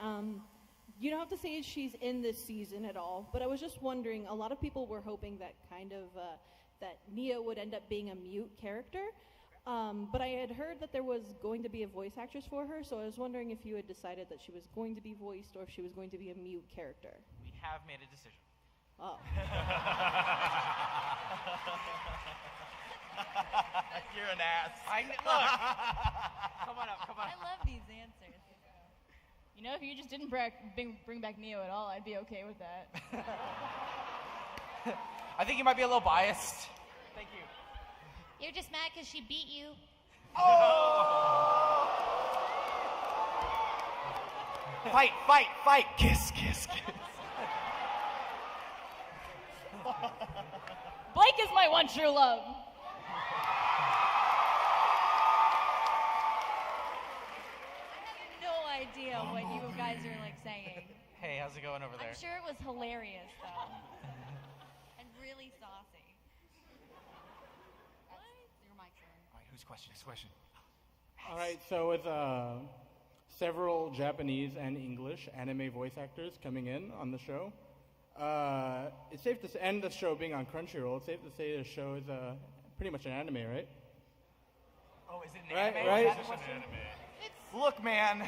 Speaker 12: you don't have to say she's in this season at all. But I was just wondering, a lot of people were hoping that kind of that Nia would end up being a mute character. But I had heard that there was going to be a voice actress for her, so I was wondering if you had decided that she was going to be voiced or if she was going to be a mute character.
Speaker 1: We have made a decision.
Speaker 12: Oh.
Speaker 9: You're an ass.
Speaker 1: Look. Come on up.
Speaker 8: I love these answers.
Speaker 7: You know, if you just didn't bring back Neo at all, I'd be okay with that.
Speaker 1: I think you might be a little biased. Thank you.
Speaker 5: You're just mad because she beat you.
Speaker 9: Oh! Fight, fight, fight. Kiss, kiss, kiss.
Speaker 7: Blake is my one true love.
Speaker 8: No idea what you guys are like saying.
Speaker 1: Hey, how's it going over there?
Speaker 8: I'm sure it was hilarious though, and really saucy. Your mic's on.
Speaker 1: All right, whose question?
Speaker 3: Next question.
Speaker 13: All right, so with several Japanese and English anime voice actors coming in on the show, it's safe to say, and the show being on Crunchyroll, it's safe to say the show is pretty much an anime, right?
Speaker 9: Oh, is it an
Speaker 13: Right,
Speaker 9: anime?
Speaker 13: right.
Speaker 9: Is that the question? Look, man.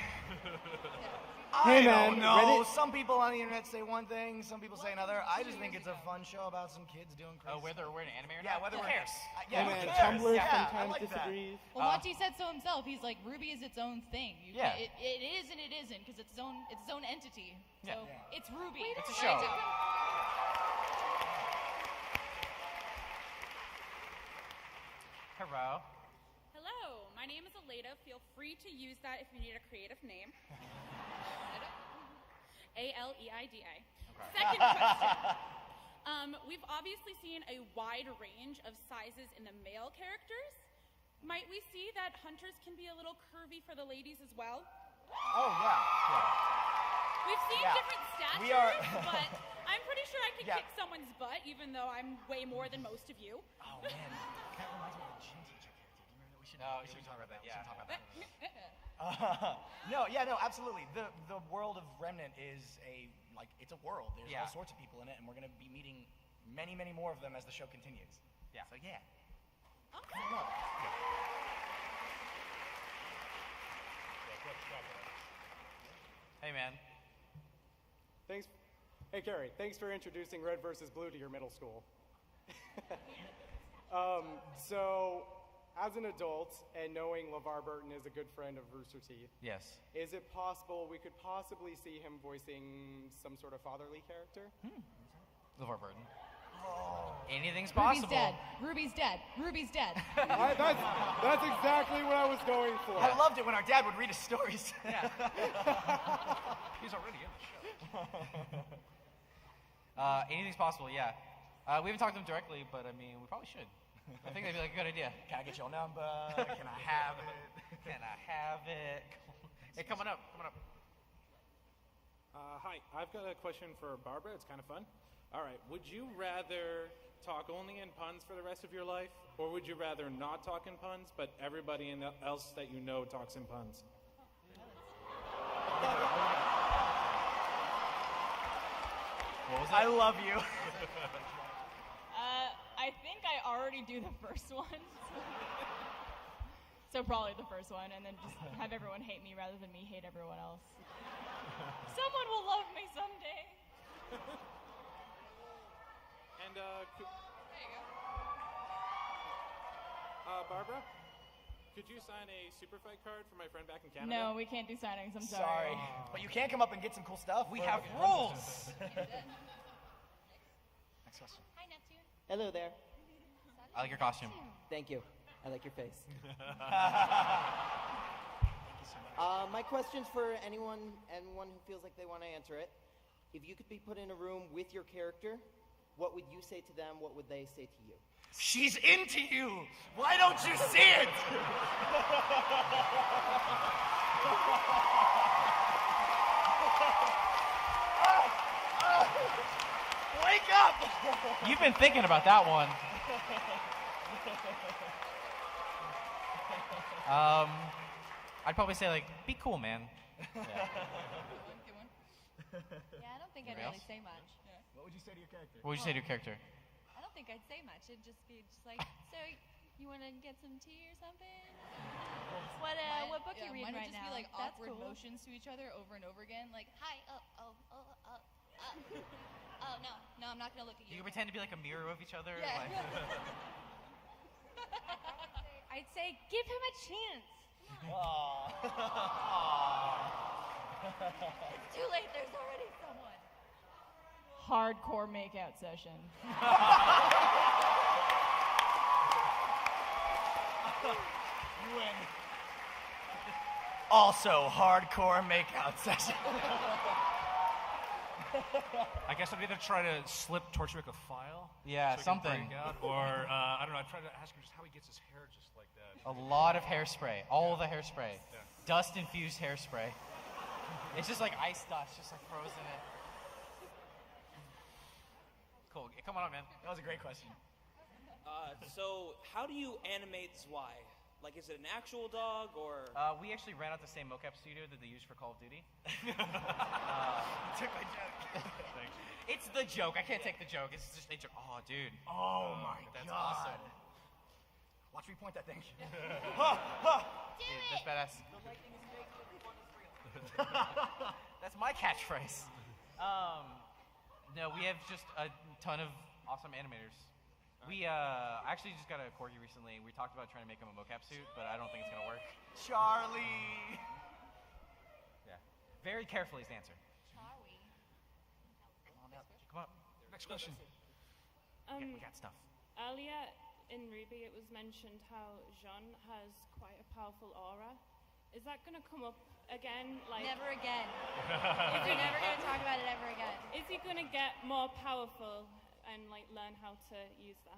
Speaker 13: Hey,
Speaker 9: I
Speaker 13: man,
Speaker 9: don't know.
Speaker 13: Reddit-
Speaker 9: Some people on the internet say one thing, some people say another. I just think it's a fun show about some kids doing crazy
Speaker 1: Whether we're in anime or
Speaker 9: Yeah,
Speaker 1: not?
Speaker 9: whether
Speaker 1: Who
Speaker 9: we're
Speaker 1: cares?
Speaker 9: Yeah,
Speaker 13: Hey,
Speaker 9: who
Speaker 13: man,
Speaker 9: cares?
Speaker 13: Tumblr
Speaker 9: Yeah, I
Speaker 13: sometimes
Speaker 9: like that.
Speaker 13: disagrees.
Speaker 2: Well, Monty said so himself. He's like, RWBY is its own thing.
Speaker 1: Yeah.
Speaker 2: It is and it isn't because it's its own entity. So
Speaker 1: Yeah.
Speaker 2: it's RWBY.
Speaker 1: It's a show. Hello.
Speaker 14: Hello, my name is Aleda. Feel free to use that if you need a creative name. Aleida. Second question. We've obviously seen a wide range of sizes in the male characters. Might we see that hunters can be a little curvy for the ladies as well?
Speaker 9: Oh, yeah.
Speaker 14: We've seen
Speaker 9: Yeah.
Speaker 14: different statures,
Speaker 9: We are-
Speaker 14: but I'm pretty sure I could
Speaker 9: Yeah.
Speaker 14: kick someone's butt, even though I'm way more than most of you.
Speaker 9: Oh, man. That reminds me of the gym teacher character. Do you remember that? We should talk about that.
Speaker 1: Yeah.
Speaker 9: We should talk about that. No, absolutely. The world of Remnant is it's a world. There's all sorts of people in it, and we're going to be meeting many, many more of them as the show continues.
Speaker 1: Yeah.
Speaker 9: So yeah.
Speaker 14: Okay.
Speaker 1: Hey, man.
Speaker 15: Thanks. Hey, Carrie. Thanks for introducing Red versus Blue to your middle school. So, as an adult and knowing LeVar Burton is a good friend of Rooster Teeth,
Speaker 1: Yes.
Speaker 15: is it possible we could possibly see him voicing some sort of fatherly character?
Speaker 1: LeVar Burton. Anything's
Speaker 2: Ruby's
Speaker 1: possible.
Speaker 2: dead. Ruby's dead. Ruby's dead.
Speaker 15: That's exactly what I was going for.
Speaker 9: I loved it when our dad would read his stories.
Speaker 1: Yeah.
Speaker 3: He's already in the show.
Speaker 1: Anything's possible, yeah. We haven't talked to him directly, but I mean, we probably should. I think that'd be like a good idea.
Speaker 9: Can I get your number? Can I have it?
Speaker 1: Can I have it? Hey, coming up.
Speaker 16: Hi, I've got a question for Barbara. It's kind of fun. All right, would you rather talk only in puns for the rest of your life, or would you rather not talk in puns, but everybody else that you know talks in puns?
Speaker 1: What was it?
Speaker 9: I love you.
Speaker 7: I think I already do the first one. So probably the first one, and then just have everyone hate me rather than me hate everyone else. Someone will love me someday.
Speaker 16: And,
Speaker 2: There you go.
Speaker 16: Barbara, could you sign a super fight card for my friend back in Canada?
Speaker 7: No, we can't do signings. I'm
Speaker 9: Sorry. But you can come up and get some cool stuff.
Speaker 1: We have rules.
Speaker 9: Next question.
Speaker 5: Hi, Neptune.
Speaker 17: Hello there.
Speaker 1: I like your costume.
Speaker 17: Thank you. I like your face. My question's for anyone who feels like they want to answer it. If you could be put in a room with your character, what would you say to them? What would they say to you?
Speaker 9: She's into you. Why don't you see it? Wake up!
Speaker 1: You've been thinking about that one. I'd probably say, like, be cool, man.
Speaker 2: Good one.
Speaker 8: Yeah, I don't think I'd
Speaker 1: Anybody
Speaker 8: really
Speaker 1: else?
Speaker 8: say much.
Speaker 9: What would you say to your character?
Speaker 1: What would you say to your character?
Speaker 8: I don't think I'd say much. It'd just be like, so you want to get some tea or something? What book you reading
Speaker 2: mine
Speaker 8: right
Speaker 2: would just
Speaker 8: now?
Speaker 2: be like
Speaker 8: That's
Speaker 2: awkward
Speaker 8: cool.
Speaker 2: motions to each other over and over again. Like,
Speaker 5: Hi. Oh,
Speaker 2: no, I'm not gonna look at
Speaker 1: You
Speaker 2: you.
Speaker 1: can pretend to be like a mirror of each other.
Speaker 2: Yeah.
Speaker 1: Like,
Speaker 6: I'd say, give him a chance.
Speaker 8: It's too late. There's already someone.
Speaker 7: Hardcore makeout session.
Speaker 9: You win. Also, hardcore makeout session.
Speaker 3: I guess I'd either try to slip Torchwick a file.
Speaker 1: Yeah,
Speaker 3: so he can
Speaker 1: something.
Speaker 3: break out, or, I don't know, I'd try to ask him just how he gets his hair just like that.
Speaker 1: a lot of hairspray. All the hairspray.
Speaker 3: Yeah.
Speaker 1: Dust-infused hairspray. It's just like ice dust, just like frozen in. Cool. Come on up, man.
Speaker 9: That was a great question.
Speaker 18: So, how do you animate Zwei? Like, is it an actual dog, or?
Speaker 1: We actually ran out the same mocap studio that they use for Call of Duty.
Speaker 9: Took my joke.
Speaker 3: Thanks.
Speaker 1: It's the joke. I can't take the joke. It's just a joke. Oh, dude.
Speaker 9: Oh my
Speaker 1: That's
Speaker 9: god.
Speaker 1: awesome.
Speaker 9: Watch me point that thing.
Speaker 1: Dude, that's badass. That's my catchphrase. No, we have just a ton of awesome animators. We actually just got a corgi recently. We talked about trying to make him a mocap suit, but I don't think it's gonna work.
Speaker 9: Charlie.
Speaker 1: Yeah. Very carefully is the answer.
Speaker 8: Charlie.
Speaker 1: Come on.
Speaker 3: Next question.
Speaker 1: We got stuff.
Speaker 12: Earlier in RWBY, it was mentioned how Jean has quite a powerful aura. Is that going to come up again? Like,
Speaker 8: Never again. We're never going to talk about it ever again.
Speaker 12: Is he going to get more powerful and like learn how to use that?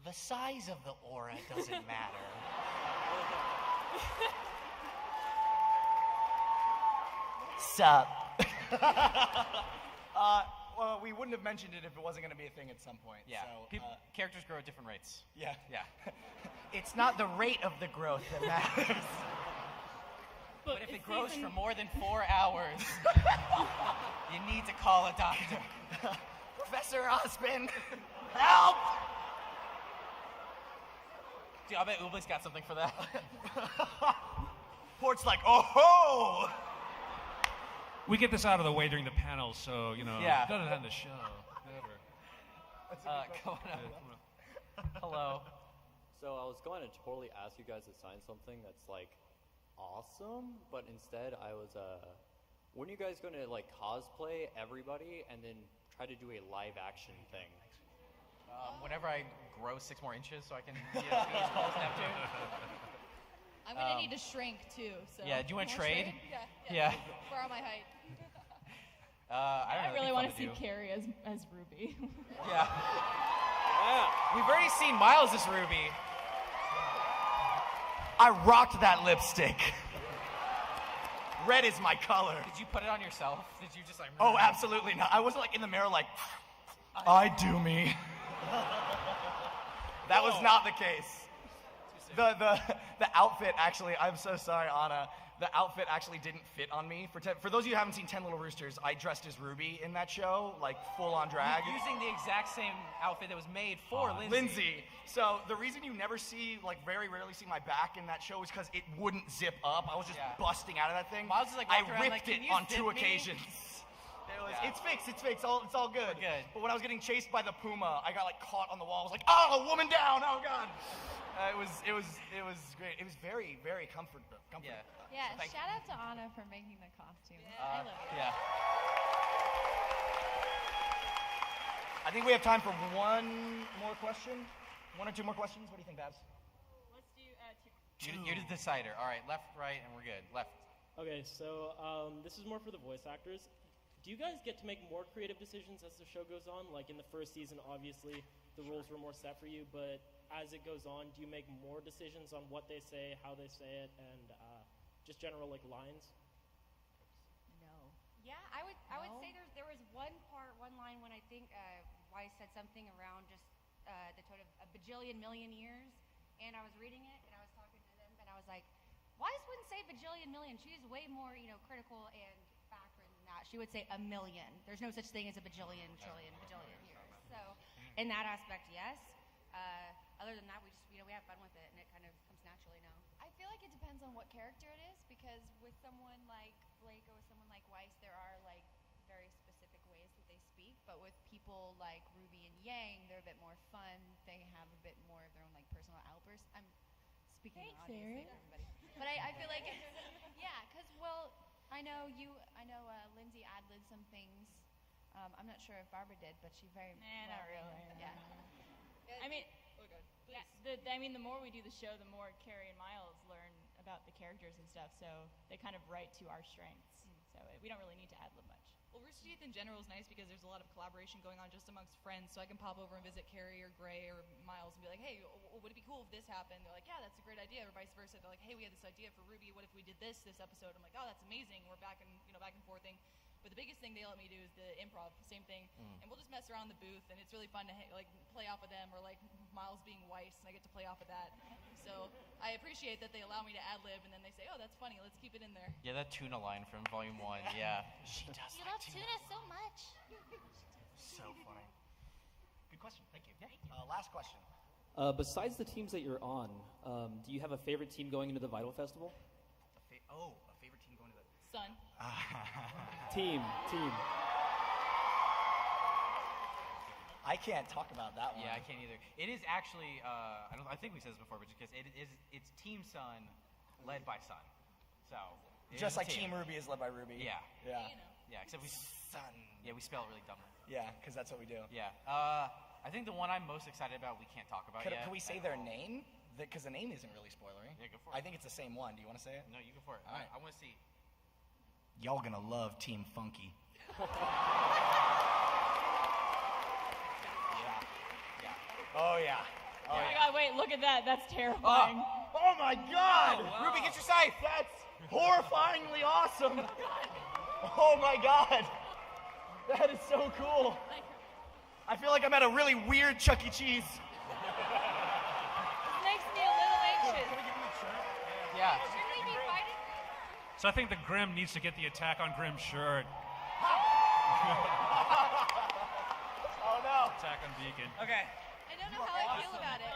Speaker 4: The size of the aura doesn't matter.
Speaker 9: Sup? Well, we wouldn't have mentioned it if it wasn't going to be a thing at some point.
Speaker 1: Yeah.
Speaker 9: So,
Speaker 1: Characters grow at different rates.
Speaker 9: yeah.
Speaker 1: Yeah.
Speaker 9: It's not the rate of the growth that matters.
Speaker 1: But if
Speaker 12: is
Speaker 1: it grows
Speaker 12: season-
Speaker 1: for more than 4 hours, you need to call a doctor.
Speaker 9: Professor Osmond. Help!
Speaker 1: Dude, I bet Ubly's got something for that.
Speaker 9: Port's like, oh ho!
Speaker 3: We get this out of the way during the panel, so,
Speaker 1: Yeah.
Speaker 3: none of that in the show. Never.
Speaker 1: Come on up. Hello.
Speaker 19: So I was going to totally ask you guys to sign something that's like awesome, but instead I was when are you guys going to like cosplay everybody and then try to do a live action thing?
Speaker 1: Whenever I grow 6 more inches so I can be as tall as Neptune.
Speaker 2: I'm gonna need to shrink too. So.
Speaker 1: Yeah, do you want to
Speaker 2: More
Speaker 1: trade?
Speaker 2: shrink?
Speaker 1: Yeah.
Speaker 2: Borrow my height.
Speaker 1: I don't know.
Speaker 7: I really
Speaker 1: want
Speaker 7: to see Carrie as RWBY.
Speaker 1: Yeah. We've already seen Miles as RWBY.
Speaker 9: I rocked that lipstick. Red is my color.
Speaker 1: Did you put it on yourself? Did you just like?
Speaker 9: Oh, absolutely not. I wasn't like in the mirror like, I do me. That was not the case. The outfit actually, I'm so sorry, Anna. The outfit actually didn't fit on me. For those of you who haven't seen 10 Little Roosters, I dressed as RWBY in that show, like full on drag.
Speaker 1: Using the exact same outfit that was made for Lindsay.
Speaker 9: So the reason you never see, like very rarely see my back in that show is because it wouldn't zip up. I was just busting out of that thing.
Speaker 1: Miles is like
Speaker 9: I
Speaker 1: walking around
Speaker 9: ripped
Speaker 1: like,
Speaker 9: it
Speaker 1: "Can you
Speaker 9: on
Speaker 1: zip
Speaker 9: 2
Speaker 1: me?"
Speaker 9: occasions. It's fixed. It's all good. But when I was getting chased by the puma, I got like caught on the wall. I was like, oh, woman down! Oh God! It was great. It was very, very comforting.
Speaker 8: Yeah,
Speaker 9: Thank
Speaker 8: shout out to Anna for making the costume. I love it.
Speaker 1: Yeah.
Speaker 9: I think we have time for one more question. 1 or 2 more questions. What do you think, Babs?
Speaker 7: Let's do 2.
Speaker 1: You're the decider. All right, left, right, and we're good. Left.
Speaker 20: Okay, so this is more for the voice actors. Do you guys get to make more creative decisions as the show goes on? Like in the first season, obviously, the rules were more set for you, but as it goes on, do you make more decisions on what they say, how they say it, and just general like lines?
Speaker 6: No. Yeah, I would say there was one line when I think Wise said something around just the total of a bajillion million years, and I was reading it and I was talking to them and I was like, Wise wouldn't say bajillion million. She's way more critical and factor than that. She would say a million. There's no such thing as a bajillion, trillion, bajillion years. So in that aspect, yes. Other than that, we just we have fun with it and it kind of comes naturally now.
Speaker 8: I feel like it depends on what character it is, because with someone like Blake or with someone like Weiss, there are like very specific ways that they speak. But with people like Ruby and Yang, they're a bit more fun. They have a bit more of their own like personal outbursts. I'm speaking obviously to everybody, but I feel like yeah, because I know Lindsay ad-libbed some things. I'm not sure if Barbara did, but she very
Speaker 7: not really.
Speaker 8: Yeah.
Speaker 7: I mean, the more we do the show, the more Carrie and Miles learn about the characters and stuff. So they kind of write to our strengths. So we don't really need to ad-lib much.
Speaker 2: Well, Rooster Teeth in general is nice because there's a lot of collaboration going on just amongst friends. So I can pop over and visit Carrie or Gray or Miles and be like, hey, would it be cool if this happened? They're like, yeah, that's a great idea. Or vice versa. They're like, hey, we had this idea for RWBY. What if we did this episode? I'm like, oh, that's amazing. We're back and forthing. But the biggest thing they let me do is the improv, same thing. And we'll just mess around the booth, and it's really fun to play off of them, or like Miles being Weiss, and I get to play off of that. So I appreciate that they allow me to ad-lib, and then they say, oh, that's funny, let's keep it in there.
Speaker 1: Yeah, that tuna line from Volume 1, yeah.
Speaker 5: You love tuna so much.
Speaker 9: So funny. Good question. Thank you. Last question.
Speaker 21: Besides the teams that you're on, do you have a favorite team going into the Vital Festival?
Speaker 9: A favorite team going to the...
Speaker 2: Sun.
Speaker 21: Team.
Speaker 9: I can't talk about that one.
Speaker 1: Yeah, I can't either. It is actually, I think we said this before, but because it's Team Sun led by Sun. So.
Speaker 9: Just like Team RWBY is led by RWBY.
Speaker 1: Yeah.
Speaker 9: Yeah.
Speaker 1: Yeah, except we.
Speaker 9: Sun.
Speaker 1: Yeah, we spell it really dumbly.
Speaker 9: Yeah, because that's what we do.
Speaker 1: Yeah. I think the one I'm most excited about we can't talk about yet.
Speaker 9: Can we say their name? Because the name isn't really spoilery.
Speaker 1: Yeah, go for it.
Speaker 9: I think it's the same one. Do you want to say it?
Speaker 1: No, you go for it.
Speaker 9: All right.
Speaker 1: I want to see.
Speaker 9: Y'all gonna love Team Funky. Oh yeah.
Speaker 7: Oh my God! Wait, look at that. That's terrifying.
Speaker 9: Oh my God!
Speaker 1: Oh, wow. RWBY, get your scythe.
Speaker 9: That's horrifyingly awesome. Oh my God! That is so cool. I feel like I'm at a really weird Chuck E. Cheese.
Speaker 8: Makes me a little anxious.
Speaker 1: Yeah.
Speaker 8: Shouldn't we be fighting?
Speaker 3: So I think the Grim needs to get the Attack on Grim shirt.
Speaker 9: Oh no.
Speaker 3: Attack on Beacon.
Speaker 1: Okay.
Speaker 8: I don't know how I feel about it.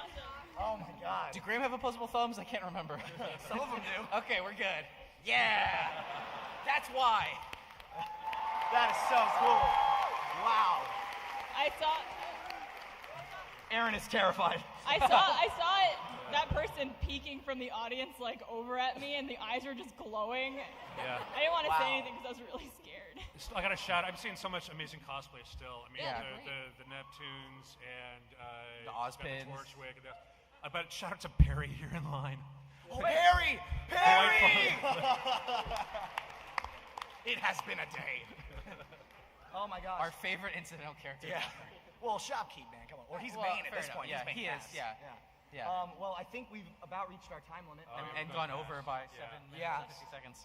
Speaker 9: Oh my god.
Speaker 1: Do Graham have opposable thumbs? I can't remember.
Speaker 9: Some of them do.
Speaker 1: Okay, we're good. Yeah. That's why.
Speaker 9: That is so cool. Wow.
Speaker 7: I saw.
Speaker 9: Aaron is terrified.
Speaker 7: I saw it. That person peeking from the audience, like over at me, and the eyes were just glowing.
Speaker 3: Yeah.
Speaker 7: I didn't want to say anything because I was really scared.
Speaker 3: I got to shout. I'm seeing so much amazing cosplay still. I mean,
Speaker 7: Yeah,
Speaker 3: the Neptunes and
Speaker 1: The Ozpins.
Speaker 3: Torchwick. But shout out to Perry here in line.
Speaker 9: Oh, Perry! Perry! It has been a day. Oh my gosh.
Speaker 1: Our favorite incidental character.
Speaker 9: Yeah. Well, Shopkeep, man, come on. Or he's
Speaker 1: Well,
Speaker 9: main at
Speaker 1: fair
Speaker 9: this
Speaker 1: enough.
Speaker 9: point.
Speaker 1: Yeah,
Speaker 9: he's main
Speaker 1: he is,
Speaker 9: cast.
Speaker 1: yeah.
Speaker 9: Well, I think we've about reached our time limit.
Speaker 1: And gone over by 7 minutes
Speaker 9: Yeah.
Speaker 1: and 50 seconds.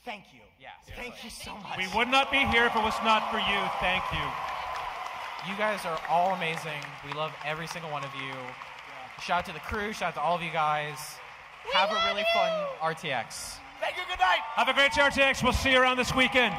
Speaker 9: Thank you.
Speaker 1: Yes.
Speaker 9: Thank you so much.
Speaker 3: We would not be here if it was not for you. Thank you.
Speaker 1: You guys are all amazing. We love every single one of you. Shout out to the crew. Shout out to all of you guys. Have a really fun RTX.
Speaker 9: Thank you. Good night.
Speaker 3: Have a great RTX. We'll see you around this weekend.